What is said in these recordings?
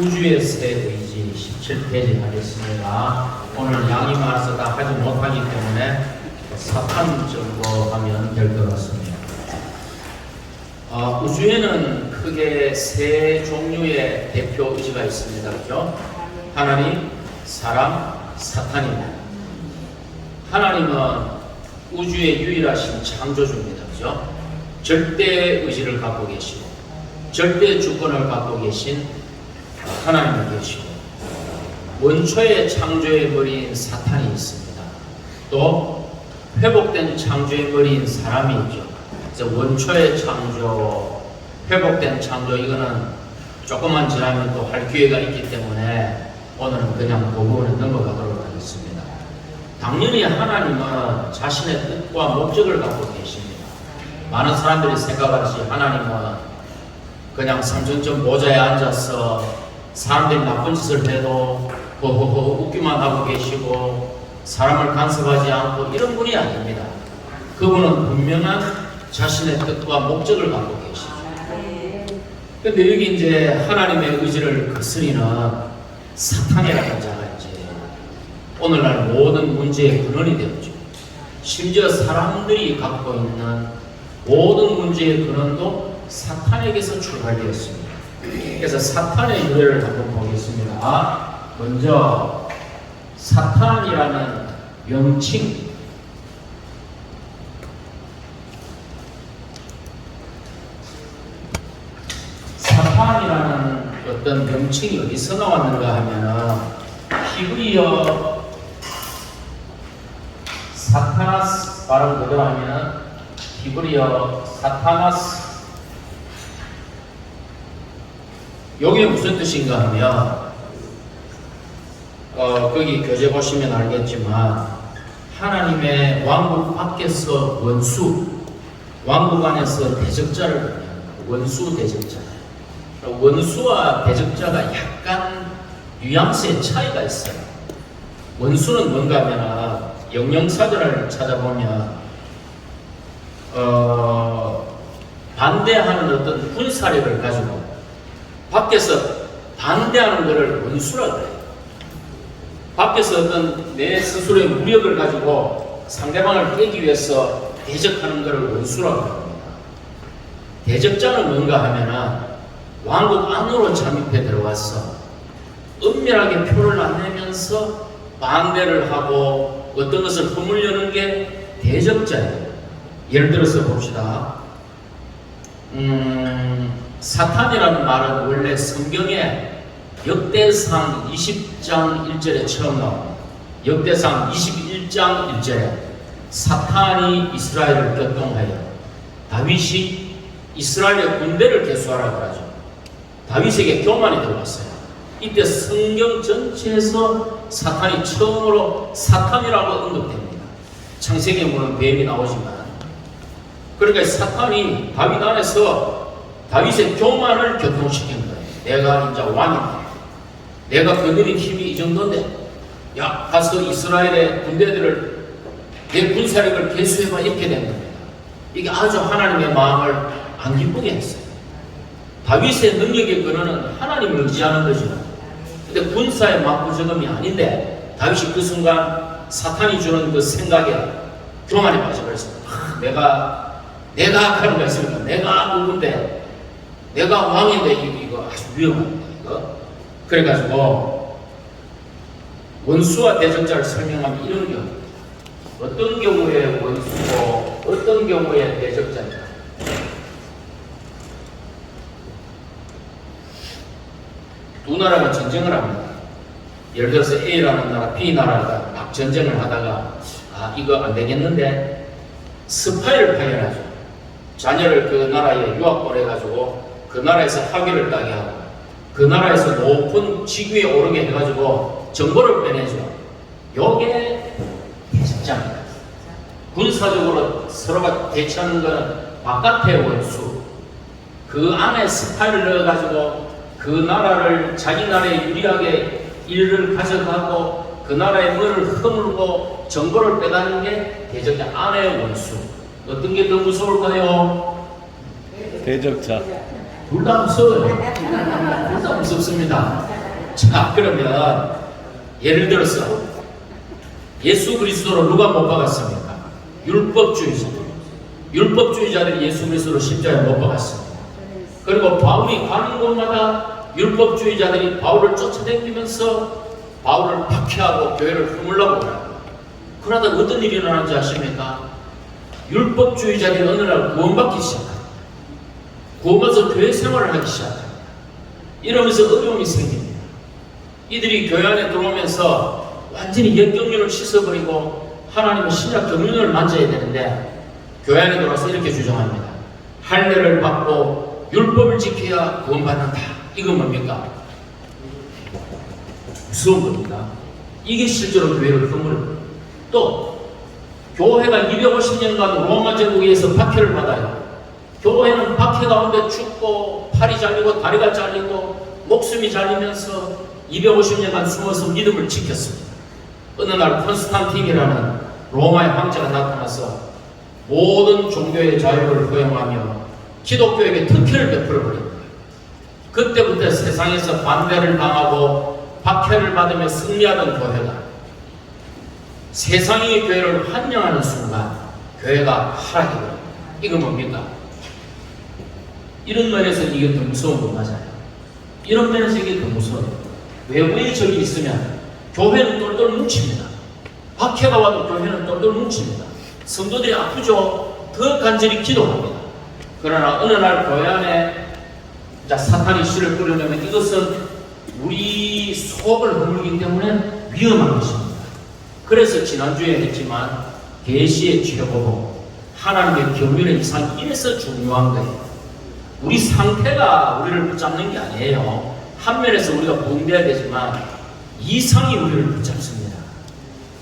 우주의 새 의지 17페이지 하겠습니다. 오늘 양이 많아서 다 하지 못하기 때문에 사탄 정도 하면 될 것 같습니다. 우주에는 크게 세 종류의 대표 의지가 있습니다. 그렇죠? 하나님, 사람, 사탄입니다. 하나님은 우주의 유일하신 창조주입니다. 그렇죠? 절대 의지를 갖고 계시고 절대 주권을 갖고 계신 하나님이 계시고 원초의 창조의 머리인 사탄이 있습니다. 또 회복된 창조의 머리인 사람이 있죠. 그래서 원초의 창조, 회복된 창조, 이거는 조금만 지나면 또 할 기회가 있기 때문에 오늘은 그냥 그 부분에 넘어가도록 하겠습니다. 당연히 하나님은 자신의 뜻과 목적을 갖고 계십니다. 많은 사람들이 생각하듯이 하나님은 그냥 삼천점 모자에 앉아서 사람들이 나쁜 짓을 해도 허허허 웃기만 하고 계시고 사람을 간섭하지 않고 이런 분이 아닙니다. 그분은 분명한 자신의 뜻과 목적을 갖고 계시죠. 근데 여기 이제 하나님의 의지를 거스리는 사탄이라는 자가 이제 오늘날 모든 문제의 근원이 되었죠. 심지어 사람들이 갖고 있는 모든 문제의 근원도 사탄에게서 출발되었습니다. 그래서 사탄의 유래를 한번 보겠습니다. 먼저 사탄이라는 명칭, 사탄이라는 어떤 명칭이 어디서 나왔는가 하면은 히브리어 사타나스 발음 그대로 하면은 히브리어 사타나스, 이게 무슨 뜻인가 하면 거기 교재 보시면 알겠지만 하나님의 왕국 밖에서 원수, 왕국 안에서 대적자를 의미합니다. 원수 대적자. 원수와 대적자가 약간 뉘앙스의 차이가 있어요. 원수는 뭔가 하면 영영사전을 찾아보면 반대하는 어떤 군사력을 가지고 밖에서 반대하는 것을 원수라고 해요. 밖에서 어떤 내 스스로의 무력을 가지고 상대방을 깨기 위해서 대적하는 것을 원수라고 합니다. 대적자는 뭔가 하면은 왕국 안으로 잠입해 들어와서 은밀하게 표를 안 내면서 반대를 하고 어떤 것을 허물려는 게 대적자예요. 예를 들어서 봅시다. 사탄이라는 말은 원래 성경에 역대상 20장 1절에 처음 나옵니다. 역대상 21장 1절에 사탄이 이스라엘을 격동하여 다윗이 이스라엘의 군대를 계수하라고 하죠. 다윗에게 교만이 들어왔어요. 이때 성경 전체에서 사탄이 처음으로 사탄이라고 언급됩니다. 창세기에 보면 뱀이 나오지만, 그러니까 사탄이 다윗 안에서 다윗의 교만을 격동시킨 거예요. 내가 이제 왕이다. 내가 거느린 힘이 이 정도인데, 야, 가서 이스라엘의 군대들을 내 군사력을 개수해봐, 이렇게 된 겁니다. 이게 아주 하나님의 마음을 안 기쁘게 했어요. 다윗의 능력의 근원은 하나님을 의지하는 거죠. 근데 군사의 막부적음이 아닌데 다윗이 그 순간 사탄이 주는 그 생각에 교만에 빠져버렸습니다. 내가 하는 거 있습니까? 내가 누군데, 내가 왕인데, 이거 아주 위험합니다. 이거. 그래가지고 원수와 대적자를 설명하면 이런 경우, 어떤 경우에 원수고 어떤 경우에 대적자입니다. 두 나라가 전쟁을 합니다. 예를 들어서 A라는 나라, B 나라가 막 전쟁을 하다가 이거 안 되겠는데 스파이를 파견하죠. 자녀를 그 나라에 유학 보내가지고 그 나라에서 학위를 따게 하고 그 나라에서 높은 직위에 오르게 해가지고 정보를 빼내죠. 요게 대적자입니다. 군사적으로 서로가 대치하는 것은 바깥의 원수, 그 안에 스파이를 넣어가지고 그 나라를 자기 나라에 유리하게 일을 가져가고 그 나라의 물을 허물고 정보를 빼가는 게 대적자, 안의 원수. 어떤 게 더 무서울까요? 대적자. 둘 다 무서워요. 둘 다 무섭습니다. 자, 그러면 예를 들어서 예수 그리스도로 누가 못 박았습니까? 율법주의자들. 율법주의자들이 예수 그리스도로 십자가에 못 박았습니다. 그리고 바울이 가는 곳마다 율법주의자들이 바울을 쫓아다니면서 바울을 박해하고 교회를 허물라고 합니다. 그러다 어떤 일이 일어나는지 아십니까? 율법주의자들이 어느 날 구원받기 시작합니다. 구원받아서 교회 생활을 하기 시작합니다. 이러면서 어려움이 생깁니다. 이들이 교회 안에 들어오면서 완전히 옛 경륜을 씻어버리고 하나님의 신약 경륜을 만져야 되는데 교회 안에 들어와서 이렇게 주장합니다. 할례를 받고 율법을 지켜야 구원받는다. 이건 뭡니까? 무서운 겁니다. 이게 실제로 교회를 허물어요. 또 교회가 250년간 로마 제국에서 박해를 받아요. 교회는 박해 가운데 죽고 팔이 잘리고 다리가 잘리고 목숨이 잘리면서 250년간 숨어서 믿음을 지켰습니다. 어느 날 콘스탄틴이라는 로마의 황제가 나타나서 모든 종교의 자유를 허용하며 기독교에게 특혜를 베풀어 버립니다. 그때부터 세상에서 반대를 당하고 박해를 받으며 승리하던 교회가 세상의 교회를 환영하는 순간 교회가 하락해 버립니다. 이건 뭡니까? 이런 면에서 이게 더 무서운 거 맞아요. 이런 면에서 이게 더 무서워요. 외부의 적이 있으면 교회는 똘똘 뭉칩니다. 박해가 와도 교회는 똘똘 뭉칩니다. 성도들이 아프죠? 더 간절히 기도합니다. 그러나 어느 날 교회 안에 사탄이 씨를 뿌려내면 이것은 우리 속을 허물기 때문에 위험한 것입니다. 그래서 지난주에 했지만 계시의 최고봉 하나님의 경륜의 이상 이래서 중요한 거예요. 우리 상태가 우리를 붙잡는 게 아니에요. 한 면에서 우리가 부흥돼야 되지만 이상이 우리를 붙잡습니다.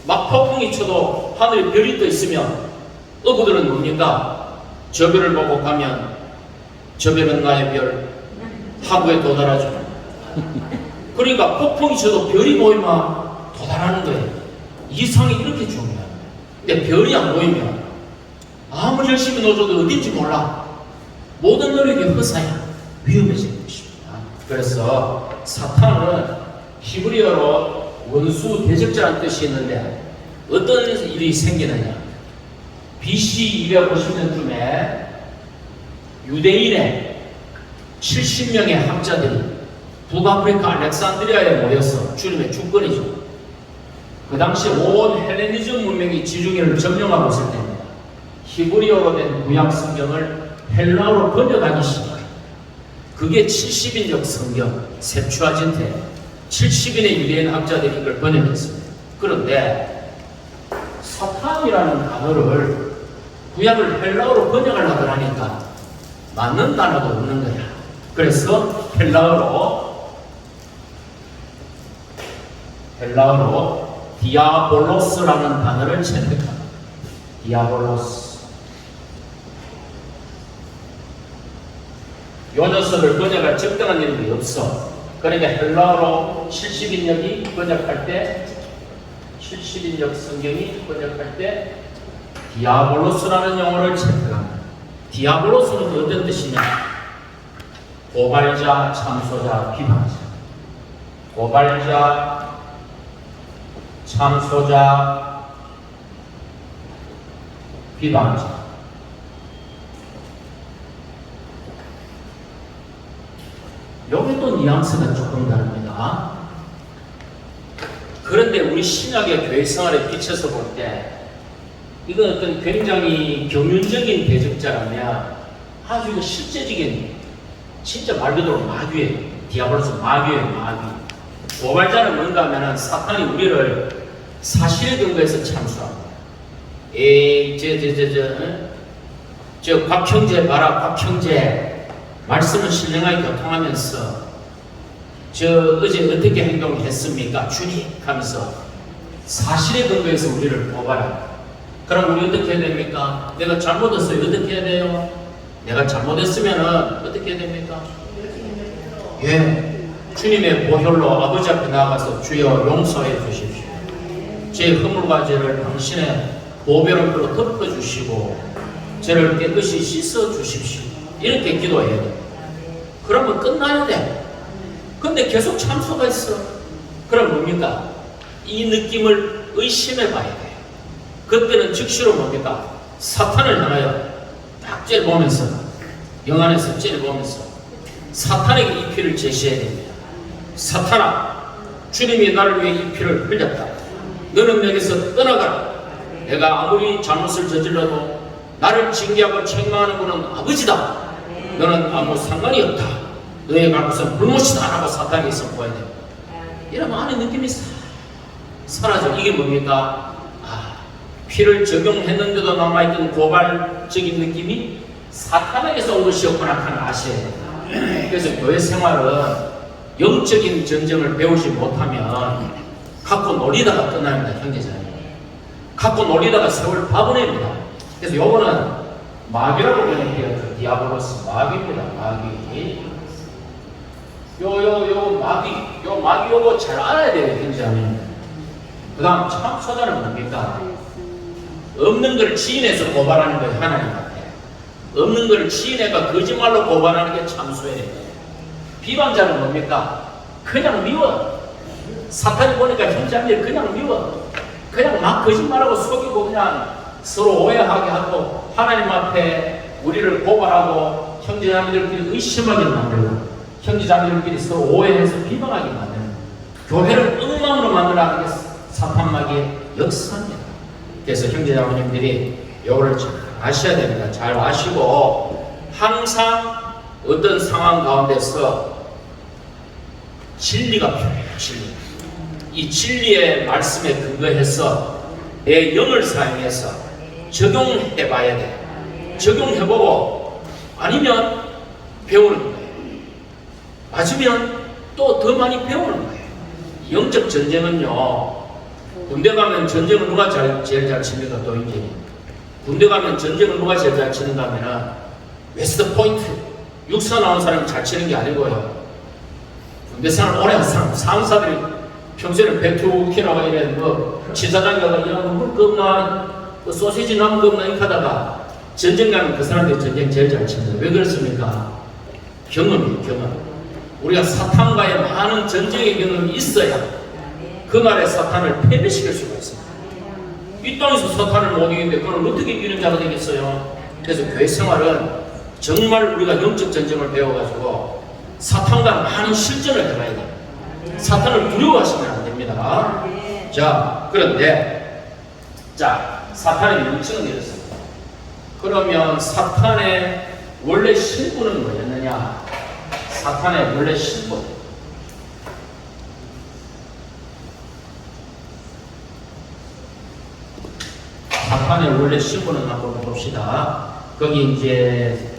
막 폭풍이 쳐도 하늘에 별이 떠 있으면 어부들은 뭡니까? 저 별을 보고 가면 저 별은 나의 별 하구에 도달하죠. 그러니까 폭풍이 쳐도 별이 보이면 도달하는 거예요. 이상이 이렇게 중요합니다. 근데 별이 안 보이면 아무리 열심히 노줘도 어딘지 몰라. 모든 노력이 허사야. 위험해지는 것입니다. 그래서 사탄은 히브리어로 원수 대적자라는 뜻이 있는데 어떤 일이 생기느냐. BC 250년쯤에 유대인의 70명의 학자들이 북아프리카 알렉산드리아에 모여서 주님의 주권이죠. 그 당시 온 헬레니즘 문명이 지중해를 점령하고 있을 때입니다. 히브리어로 된 구약 성경을 헬라어로 번역하기 시작해요. 그게 70인역 성경 셉추아진테 70인의 유대인 학자들이 이걸 번역했습니다. 그런데 사탄이라는 단어를 구약을 헬라어로 번역하려고 하니까 맞는 단어도 없는 거야. 그래서 헬라어로 디아볼로스라는 단어를 채택합니다. 디아볼로스. 요 녀석을 번역할 적당한 이름이 없어. 그러니까 헬라어로 70인역이 번역할 때 70인역 성경이 번역할 때 디아볼로스라는 용어를 채택합니다. 디아볼로스는 어떤 뜻이냐? 고발자, 참소자, 비방자. 고발자, 참소자, 비방자. 여기도 뉘앙스가 조금 다릅니다. 그런데 우리 신약의 교회 생활에 비춰서 볼 때 이건 어떤 굉장히 경륜적인 대적자라면 아주 실제적인 진짜 말 그대로 마귀예요. 디아볼로스 마귀예요. 마귀. 고발자는 뭔가 하면 사탄이 우리를 사실에 근거해서 참수합니다. 저 곽형제 봐라. 곽형제 말씀을 신령하게 교통하면서 어제 어떻게 행동했습니까? 주님 하면서 사실에 근거해서 우리를 고발합니다. 그럼 우리 어떻게 해야 됩니까? 내가 잘못했어요. 어떻게 해야 돼요? 내가 잘못했으면 어떻게 해야 됩니까? 예, 주님의 보혈로 아버지 앞에 나아가서 주여 용서해 주십시오. 제 허물과 죄를 당신의 보배로부터 덮어주시고 저를 깨끗이 씻어 주십시오. 이렇게 기도해야 돼요. 그러면 끝나야 돼. 근데 계속 참소가 있어. 그럼 뭡니까? 이 느낌을 의심해 봐야 돼. 그때는 즉시로 뭡니까? 사탄을 향하여 딱 째려보면서, 영안에서 째려보면서 사탄에게 이 피를 제시해야 됩니다. 사탄아, 주님이 나를 위해 이 피를 흘렸다. 너는 여기서 떠나가라. 내가 아무리 잘못을 저질러도 나를 징계하고 책망하는 분은 아버지다. 너는 아무 상관이 없다. 너의 발것은 불못이다. 라고 사탄에게 선포해야 돼요. 이러면 안에 느낌이 사라져. 이게 뭡니까? 피를 적용했는데도 남아있던 고발적인 느낌이 사탄에게서 온 것이었구나 하는 아셔야 돼요. 그래서 교회 생활은 영적인 전쟁을 배우지 못하면 갖고 놀리다가 끝납니다. 형제자매. 갖고 놀리다가 세월 바보냅니다. 그래서 요거는 마귀라고 번역해요. 디아볼로스 마귀입니다. 마귀. 마귀 요거 잘 알아야 돼요. 형제자매. 그 다음 참소자는 뭡니까? 없는 걸 지인해서 고발하는 거예요. 하나님한테. 없는 걸 지인해가 거짓말로 고발하는 게 참소예요. 비방자는 뭡니까? 그냥 미워. 사탄이 보니까 형제자매를 그냥 미워. 그냥 막 거짓말하고 속이고 그냥 서로 오해하게 하고 하나님 앞에 우리를 고발하고 형제자매들끼리 의심하게 만들고 형제자매들끼리 서로 오해해서 비방하게 만드는 교회를 엉망으로 만들어가는 게 사탄마귀의 역사입니다. 그래서 형제자매님들이 이거를 잘 아셔야 됩니다. 잘 아시고 항상 어떤 상황 가운데서 진리가 필요해요. 진리. 이 진리의 말씀에 근거해서 내 영을 사용해서 적용해 봐야 돼. 적용해보고 아니면 배우는 거예요. 맞으면 또 더 많이 배우는 거예요. 영적 전쟁은요, 군대 가면 전쟁을 누가 제일 잘 칩니까? 도인들이. 군대 가면 전쟁을 누가 제일 잘 치는가 하면은 웨스트 포인트 육사 나온 사람이 잘 치는 게 아니고요, 군대 생활 오래 한 사람, 상사들이 평소에는 배투키 나가 이래 뭐 지사장이 가서 물 겁나 소시지 나무 겁나 이렇게 하다가 전쟁 가면 그 사람들이 전쟁 제일 잘 칩니다. 왜 그렇습니까? 경험이에요. 경험. 우리가 사탄과의 많은 전쟁의 경험이 있어야 그날의 사탄을 패배시킬 수가 있습니다. 이 땅에서 사탄을 못 이기는데 그걸 어떻게 이기는 자가 되겠어요? 그래서 교회 생활은 정말 우리가 영적 전쟁을 배워가지고 사탄과 많은 실전을 해봐야 돼요. 사탄을 두려워하시면 안 됩니다. 자, 그런데 사탄의 명칭은 이렇습니다. 그러면 사탄의 원래 신분은 뭐였느냐? 사탄의 원래 신분. 사탄의 원래 신분은 한번 봅시다. 거기 이제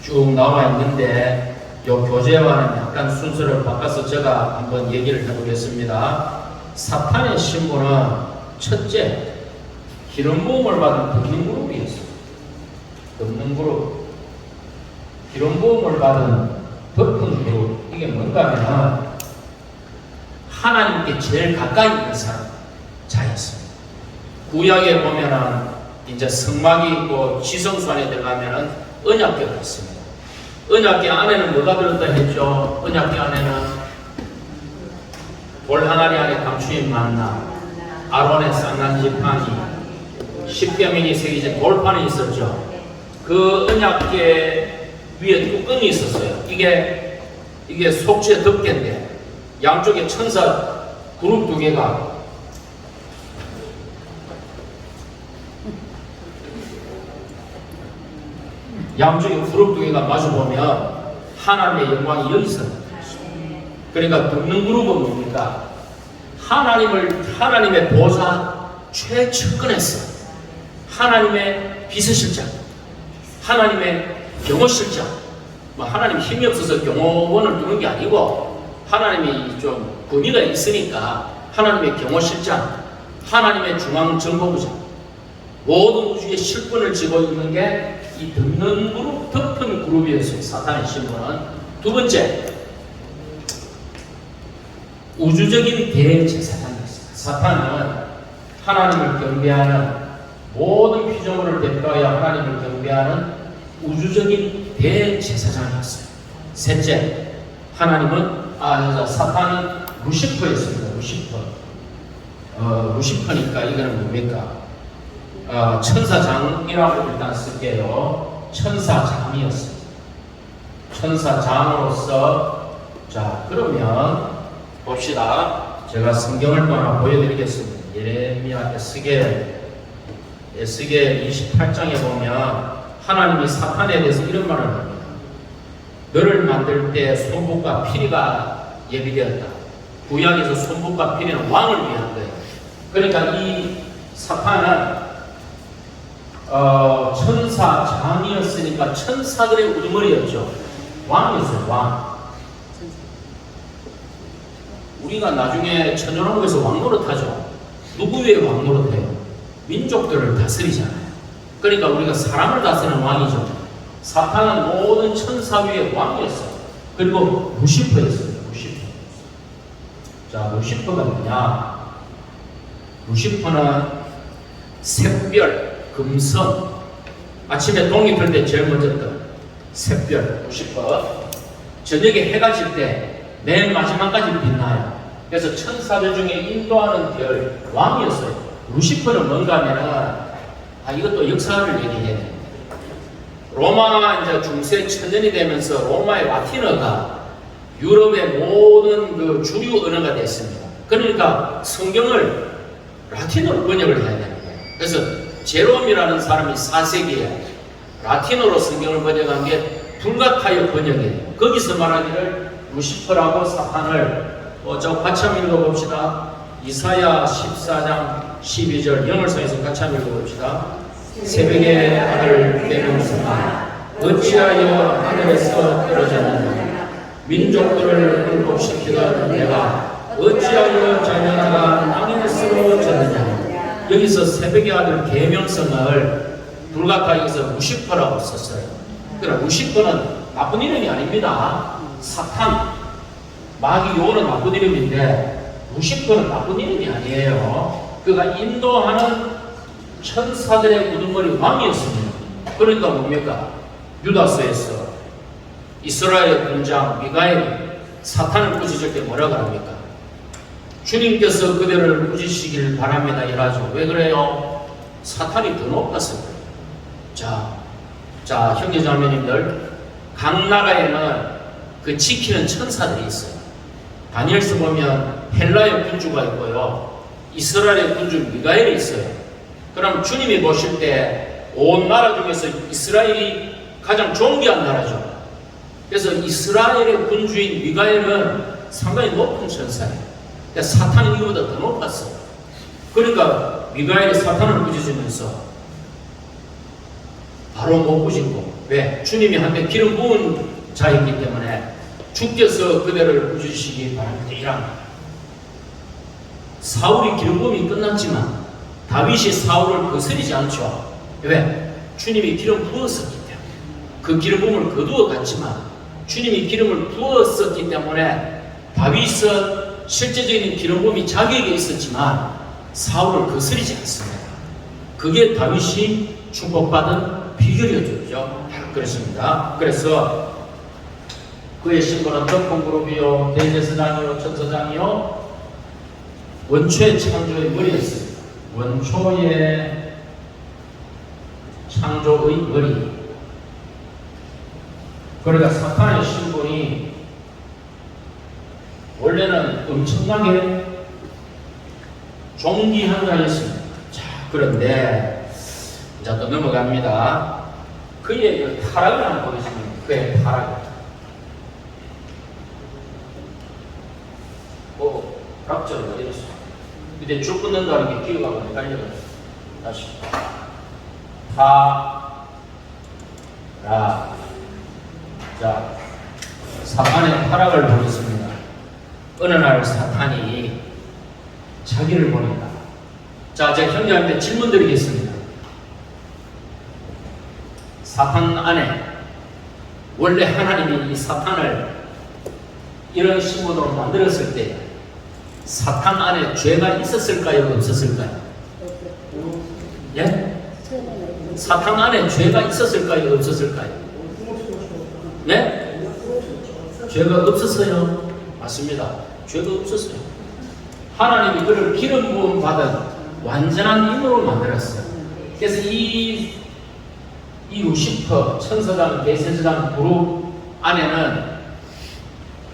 쭉 나와 있는데 요 교재와는 약간 순서를 바꿔서 제가 한번 얘기를 해보겠습니다. 사탄의 신분은 첫째, 기름 부음을 받은 듣는 그룹이었어요. 듣는 그룹. 기름 부음을 받은 덮은 그룹. 이게 뭔가 하면 하나님께 제일 가까이 있는 사람, 자였습니다. 구약에 보면은 이제 성막이 있고 지성소 안에 들어가면은 언약궤가 있습니다. 언약궤 안에는 뭐가 들었다 했죠? 언약궤 안에는 돌 항아리 안에 감추인 만나, 아론의 쌍난지판이, 십계명이 새겨진 돌판이 있었죠. 그 언약궤 위에 뚜껑이 있었어요. 이게 속죄 덮개인데 양쪽에 천사 그룹 두 개가 양쪽에 그룹 두 개가 마주보면 하나님의 영광이 여기서 그러니까 듣는 그룹은 뭡니까? 하나님의 보좌 최측근에서 하나님의 비서실장, 하나님의 경호실장, 하나님 힘이 없어서 경호원을 두는 게 아니고 하나님이 좀 권위가 있으니까 하나님의 경호실장, 하나님의 중앙정보부장, 모든 우주의 실권을 쥐고 있는 게 이 듣는 그룹, 덮은 그룹이었어요. 사탄의 신분은. 두 번째, 우주적인 대제사장이었습니다. 사탄은 하나님을 경배하는 모든 피조물을 대표하여 하나님을 경배하는 우주적인 대제사장이었어요. 셋째, 하나님은 사탄은 루시퍼였습니다. 루시퍼니까 이거는 뭡니까? 천사장이라고 일단 쓸게요. 천사장이었어요. 천사장으로서, 자, 그러면 봅시다. 제가 성경을 또 하나 보여드리겠습니다. 예레미야 에스겔 28장에 보면 하나님이 사탄에 대해서 이런 말을 합니다. 너를 만들 때 손목과 피리가 예비되었다. 구약에서 손목과 피리는 왕을 위한 거예요. 그러니까 이 사탄은 천사장이었으니까 천사들의 우두머리였죠. 왕이었어요. 왕. 우리가 나중에 천연왕국에서 왕 노릇하죠. 누구 위에 왕 노릇해요? 민족들을 다스리잖아요. 그러니까 우리가 사람을 다스리는 왕이죠. 사탄은 모든 천사 위의 왕이었어요. 그리고 루시퍼였어요. 루시퍼. 자, 루시퍼가 뭐냐? 루시퍼는 샛별, 금성, 아침에 동이 틀 때 제일 먼저 떠. 샛별, 루시퍼. 저녁에 해가 질 때 맨 마지막까지 빛나요. 그래서 천사들 중에 인도하는 별, 왕이었어요. 루시퍼는 뭔가 하면은, 이것도 역사를 얘기해야 됩니다. 로마 이제 중세 천년이 되면서 로마의 라틴어가 유럽의 모든 그 주류 언어가 됐습니다. 그러니까 성경을 라틴어로 번역을 해야 됩니다. 그래서 제롬이라는 사람이 4세기에 라틴어로 성경을 번역한 게 불가타의 번역이에요. 거기서 말하기를 루시퍼라고 사탄을 저 같이 한번 읽어봅시다. 이사야 14장 12절 영어성에서 같이 한번 읽어봅시다. 새벽의 아들 대명성아 어찌하여 하늘에서 떨어졌느냐 민족들을 굴복시키던 내가 어찌하여 자녀가 땅에 쓰러졌느냐. 여기서 새벽의 아들 계명성을 불가타에서 루시퍼라고 썼어요. 그러나 루시퍼는 나쁜 이름이 아닙니다. 사탄, 마귀 요는 나쁜 이름인데 루시퍼는 나쁜 이름이 아니에요. 그가 인도하는 천사들의 우두머리 왕이었습니다. 그러니까 뭡니까? 유다서에서 이스라엘의 군장 미가엘이 사탄을 꾸짖을 때 뭐라고 합니까? 주님께서 그들을 꾸짖으시길 바랍니다 이라죠. 왜 그래요? 사탄이 더 높았을 거예요. 자, 형제자매님들, 각 나라에는 그 지키는 천사들이 있어요. 다니엘서 보면 헬라의 군주가 있고요. 이스라엘의 군주 미가엘이 있어요. 그럼 주님이 보실 때 온 나라 중에서 이스라엘이 가장 존귀한 나라죠. 그래서 이스라엘의 군주인 미가엘은 상당히 높은 천사예요. 근데 사탄은 이거보다 더 높았어요. 그러니까 미가엘이 사탄을 꾸짖으면서 바로 못 꾸짖고, 왜? 주님이 한테 기름 부은 자이기 때문에 주께서 그대를 꾸짖으시기 바랍니다 이랍니다. 사울이 기름 부음이 끝났지만 다윗이 사울을 거스리지 않죠. 왜? 주님이 기름 부었었기 때문에. 그 기름 부음을 거두어 갔지만 주님이 기름을 부었었기 때문에 다윗은 실제적인 기름 부음이 자기에게 있었지만 사울을 거스리지 않습니다. 그게 다윗이 축복받은 비결이었죠. 그렇습니다. 그래서 그의 신분은 덕분그룹이요, 대제사장이요, 천사장이요, 원초의 창조의 머리였습니다. 원초의 창조의 머리. 그러니까 사탄의 신분이 원래는 엄청나게 존귀한 자였습니다. 자, 그런데 이제 또 넘어갑니다. 그의 그 타락을 한번 보겠습니다. 그의 타락. 각절을 어디 있어? 근데 쭉 끊는다는 게 기어가고 헷갈려요. 다시. 타락. 자, 사탄의 타락을 보겠습니다. 어느 날 사탄이 자기를 보낸다. 자, 제가 형제한테 질문 드리겠습니다. 사탄 안에 원래 하나님이 이 사탄을 이런 신분으로 만들었을 때 사탄 안에 죄가 있었을까요? 없었을까요? 예? 사탄 안에 죄가 있었을까요? 없었을까요? 예? 죄가 없었어요? 맞습니다. 죄가 없었어요. 하나님이 그를 기름 부음 받은 완전한 인으로 만들었어요. 그래서 이 루시퍼, 천사장, 대제사장 그룹 안에는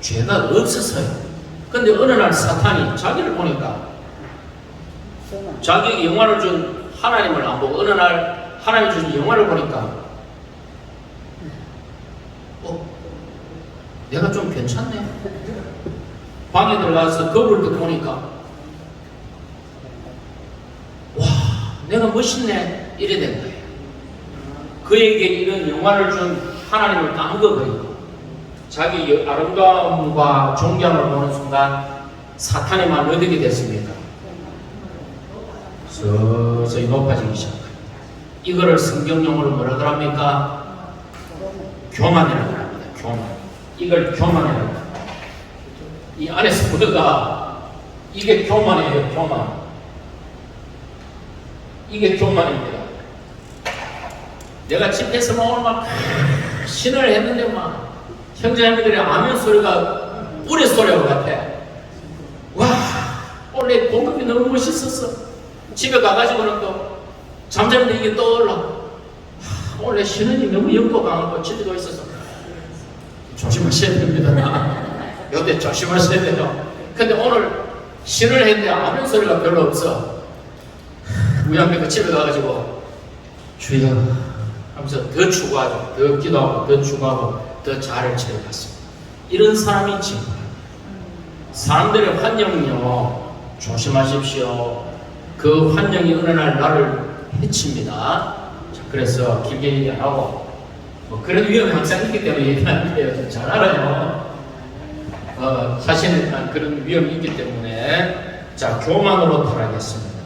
죄가 없었어요. 근데 어느 날 사탄이 자기를 보니까 자기에게 영화를 준 하나님을 안 보고 어느 날 하나님이 주신 영화를 보니까 내가 좀 괜찮네. 방에 들어가서 거울을 딱 보니까 와, 내가 멋있네. 이래 된 거예요. 그에게 이런 영화를 준 하나님을 까먹어버리고 자기 아름다움과 존경을 보는 순간 사탄에만 어떻게 됐습니까? 서서히 높아지기 시작합니다. 이거를 성경용어로 뭐라 그럽니까? 교만이라고 합니다. 교만. 이걸 교만이라고 합니다. 이 안에서 뭐가 이게 교만이에요. 교만. 이게 교만입니다. 내가 집에서 오늘 막 신을 했는데 막 형제자매들의 아멘 소리가 우리 소리와 같아. 와, 원래 공급이 너무 멋있었어. 집에 가가지고는 또 잠자는데 이게 떠올라. 원래 신은이 너무 영도 강하고 지리도 있어서 조심하셔야 됩니다. 요때 조심하셔야 돼요. 근데 오늘 신을 했는데 아멘 소리가 별로 없어. 우연히 그 집에 가가지고 주여 하면서 더 추구하고 더 기도하고 더 추구하고 더 잘을 채워갔습니다. 이런 사람이 있지. 사람들의 환영은요 조심하십시오. 그 환영이 어느 날 나를 해칩니다. 자, 그래서 길게 얘기 안 하고 그런 위험이 항상 있기 때문에 얘기하는 거예요. 잘 알아요. 자신에 대한 그런 위험이 있기 때문에 자, 교만으로 돌아가겠습니다.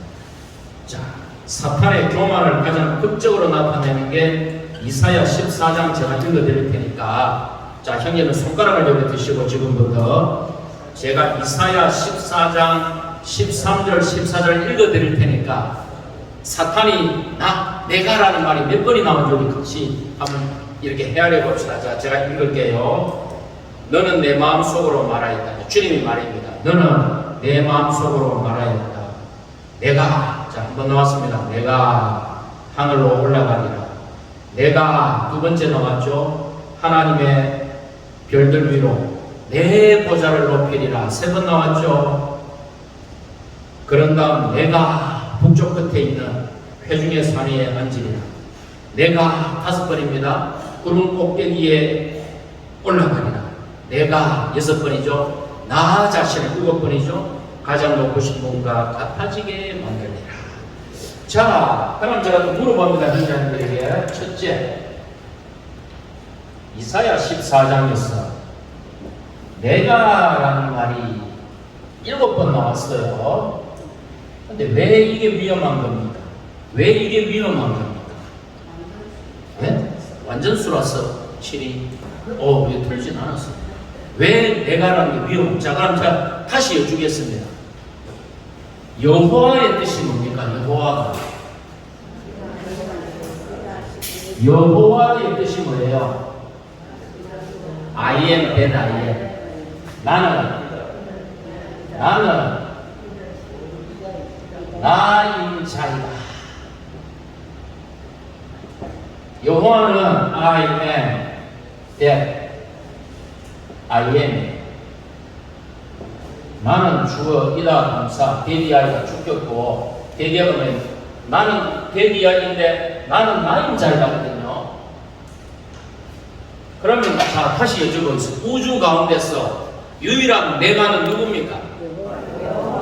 자, 사탄의 교만을 가장 극적으로 나타내는 게 이사야 14장 제가 읽어드릴 테니까 자, 형제는 손가락을 여기 드시고 지금부터 제가 이사야 14장 13절 14절 읽어드릴 테니까 사탄이 내가라는 말이 몇 번이 나오는지 같이 한번 이렇게 헤아려 봅시다. 자, 제가 읽을게요. 너는 내 마음속으로 말하였다. 주님이 말입니다. 너는 내 마음속으로 말하였다. 내가, 자, 한번 나왔습니다. 내가 하늘로 올라가리라. 내가 두 번째 나왔죠. 하나님의 별들 위로 내 보좌를 높이리라. 세 번 나왔죠. 그런 다음 내가 북쪽 끝에 있는 회중의 산 위에 앉으리라. 내가 다섯 번입니다. 구름 꼭대기에 올라가리라. 내가 여섯 번이죠. 나 자신을 일곱 번이죠. 가장 높으신 분과 같아지게 만들리라. 자, 그럼 제가 또 물어봅니다. 형제님들에게. 첫째, 이사야 14장에서 내가라는 말이 7번 나왔어요. 근데 왜 이게 위험한 겁니까? 왜 이게 위험한 겁니까? 네? 완전수라서 7이 왜 틀리진 않았어. 왜 내가라는 게 위험한? 자, 그럼 제가 다시 여쭈겠습니다. 여호와의 뜻이 뭡니까? 여호와의 뜻이 뭐예요? I am that I am. 나는 나인 자이다. 여호와는 I am that I am. 나는 주어이다 동사 대디아이가 주격고 대디아는 나는 대디아인데 나는 나인 자이다거든요. 그러면 자, 다시 여쭤보겠습니다. 우주 가운데서 유일한 내가는 누굽니까?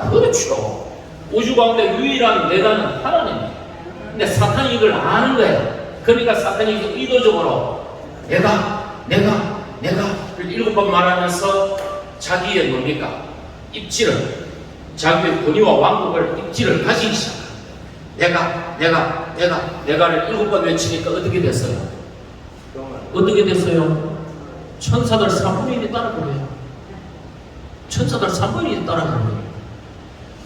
그렇죠. 우주 가운데 유일한 내가는 하나님이에요. 근데 사탄이 이걸 아는 거예요. 그러니까 사탄이 의도적으로 내가 7번 말하면서 자기의 뭡니까? 입지를, 자기의 권위와 왕국을 입지를 가지기 시작합니다. 내가를 7번 외치니까 어떻게 됐어요? 어떻게 됐어요? 천사들 3분의 1이 따라버려요. 천사들 3분의 1이 따라버려요.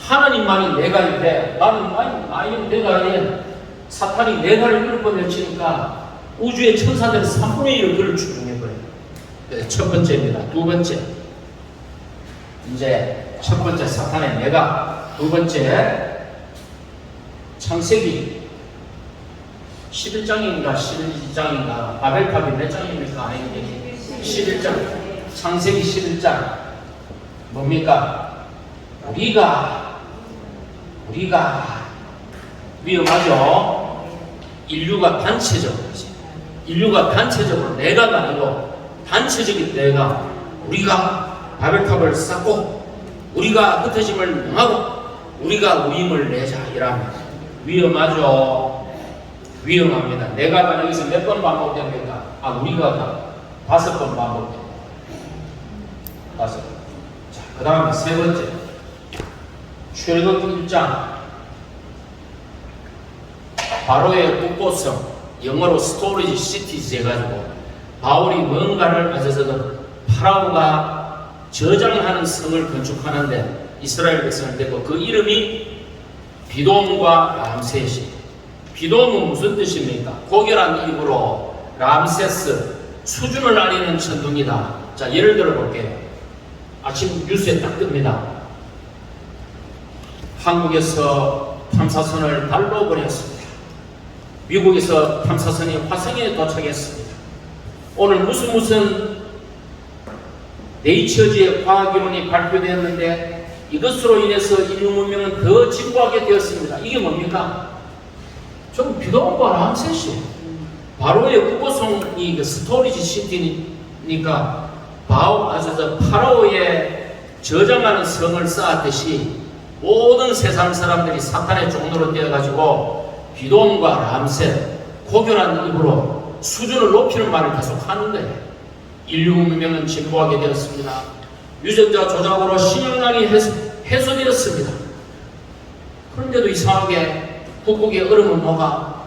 하나님만이 내가인데 나는 내가에 사탄이 내가를 7번 외치니까 우주의 천사들 3분의 1을 그를 추종해버려요. 첫 번째입니다. 두 번째. 이제 첫 번째 사탄의 내가, 두 번째 창세기 11장인가 12장인가 바벨탑이 몇 장입니까? 아닌데 11장. 창세기 11장 뭡니까? 우리가 위험하죠. 인류가 단체적으로 내가가 아니고 단체적인 내가, 우리가 바벨탑을 쌓고 우리가 흩어짐을 명하고 우리가 우임을 내자 이라면 위험하죠. 위험합니다. 내가가 여기서 몇 번 반복됩니까? 우리가 5번 반복됩니다. 5번. 자, 그 다음에 세 번째 출애굽기 1장 바로의 국보성, 영어로 스토리지 시티즈 해가지고 바울이 뭔가를 가져서 파라오가 저장하는 성을 건축하는데 이스라엘 백성을 데리고 그 이름이 비돔과 람셋이. 비돔은 무슨 뜻입니까? 고결한 입으로, 람세스 수준을 알리는 천둥이다. 자, 예를 들어 볼게요. 아침 뉴스에 딱 뜹니다. 한국에서 탐사선을 달로 보냈습니다. 미국에서 탐사선이 화성에 도착했습니다. 오늘 무슨 네이처지의 과학이론이 발표되었는데 이것으로 인해서 인류 문명은 더 진보하게 되었습니다. 이게 뭡니까? 좀 비돔과 람셋이 바로의 국보성이 그 스토리지 시티니까 파라오의 저장하는 성을 쌓았듯이 모든 세상 사람들이 사탄의 종로로 되어가지고 비돔과 람셋, 고결한 입으로 수준을 높이는 말을 계속 하는데 인류 문명은 진보하게 되었습니다. 유전자 조작으로 신용량이 해소되었습니다. 그런데도 이상하게 북극의 얼음은 녹아,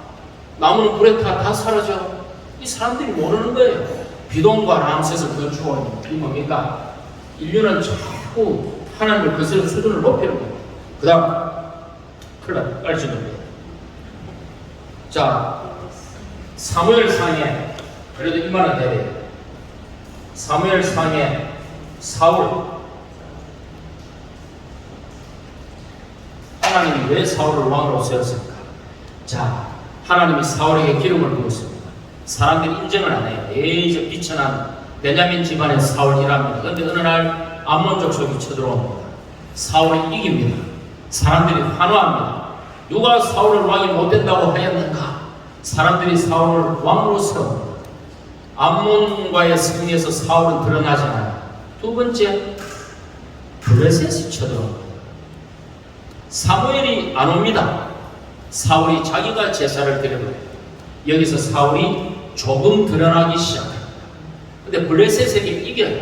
나무는 불에 다 사라져. 이 사람들이 모르는 거예요. 비돔과 람셋을 건축하는 이 뭡니까? 인류는 자꾸 하나님을 거스르는 수준을 높이는 거예요. 그 다음 큰일 났다. 빨리 지금. 자, 사무엘상에 그래도 이만은 돼야 돼요. 사무엘상에 사울, 하나님이 왜 사울을 왕으로 세웠을까? 자, 하나님이 사울에게 기름을 부었습니다. 사람들이 인정을 안 해요. 저 비천한 베냐민 집안의 사울이랍니다. 그런데 어느 날 암몬 족속이 쳐들어옵니다. 사울이 이깁니다. 사람들이 환호합니다. 누가 사울을 왕이 못된다고 하였는가? 사람들이 사울을 왕으로 세웁니다. 암몬과의 승리에서 사울은 드러나지 않아요. 두 번째, 블레셋이 쳐들어옵니다. 사무엘이 안 옵니다. 사울이 자기가 제사를 드려요. 여기서 사울이 조금 드러나기 시작합니다. 근데 블레셋에게 이겨요.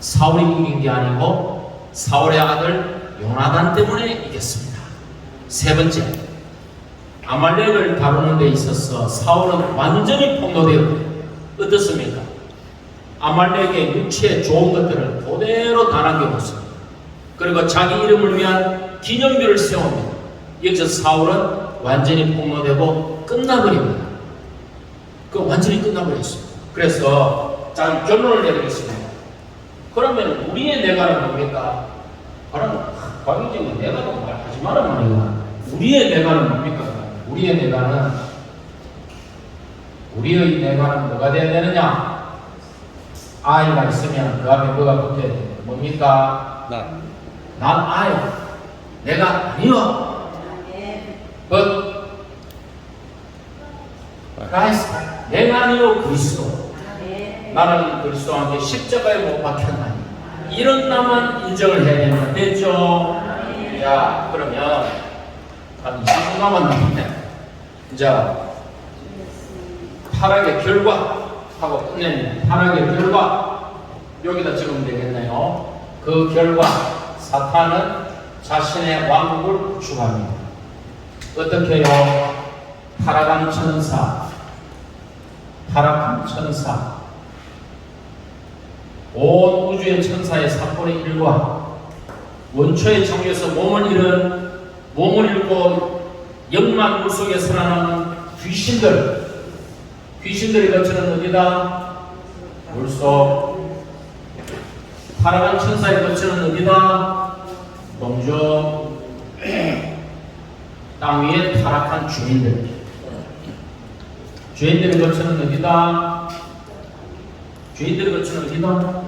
사울이 이긴 게 아니고 사울의 아들 요나단 때문에 이겼습니다. 세 번째, 아말렉을 다루는 데 있어서 사울은 완전히 폭로되었고요. 어떻습니까? 아말렉의 육체에 좋은 것들을 그대로 다 남겨놓습니다. 그리고 자기 이름을 위한 기념비를 세웁니다. 여기서 사울은 완전히 폭로되고 끝나버립니다. 완전히 끝나버렸습니다. 그래서 자, 결론을 내리겠습니다. 그러면 우리의 내가는 뭡니까? 과학적인 내가는 말하지 말란 말이야. 우리의 내가는 뭡니까? 우리의 내가는 뭐가 돼야 되느냐? 아이가 있으면 그 앞에 뭐가 붙어야 돼? 뭡니까? 난 아이, 내가 아니요. But Christ, 내가 아니요 그리스도. 나는 그리스도와 함께 십자가에 못 박혔나니. 이런 나만 인정을 해야 되는 됐죠? 자, 그러면 한 20분 남았는데 이제 타락의 결과 하고 끝내는 타락의 결과 여기다 적으면 되겠네요. 그 결과 사탄은 자신의 왕국을 구축합니다. 어떻게 해요? 타락한 천사 온 우주의 천사의 3분의 1과 원초의 창조에서 몸을 잃고 영만 물속에 살아남은 귀신들이 거치는 어디다? 물속. 타락한 천사의 거처는 어디다? 동정. 땅 위에 타락한 주인들. 주인들의 거처는 어디다? 주인들의 거처는 어디다?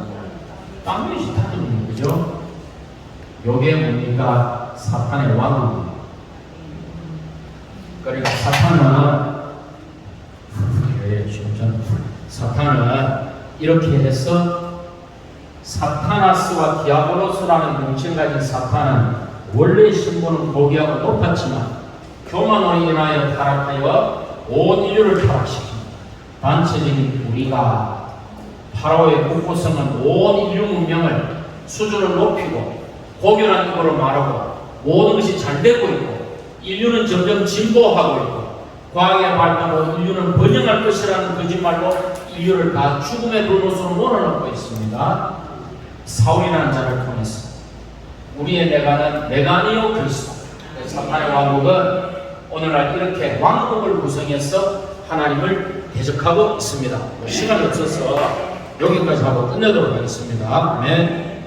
땅 위에 짓다는 거죠. 요게 뭡니까? 사탄의 왕국입니다. 그러니까 사탄은 이렇게 해서 사타나스와 디아보로스라는 명칭을 가진 사탄은 원래 신분은 고귀하고 높았지만 교만으로 인하여 타락하여 온 인류를 타락시킵니다. 단체적인 우리가 파라오의 국고성은 온 인류 문명을 수준을 높이고 고결한 입으로 말하고 모든 것이 잘 되고 있고 인류는 점점 진보하고 있고 과학의 발달로 인류는 번영할 것이라는 거짓말로 인류를 다 죽음의 불못으로 몰아넣고 있습니다. 사울이라는 자를 통해서 우리의 내가는 내가 아니요 그리스도. 사탄의 왕국은 오늘날 이렇게 왕국을 구성해서 하나님을 대적하고 있습니다. 시간이 없어서 여기까지 하고 끝내도록 하겠습니다. 아멘.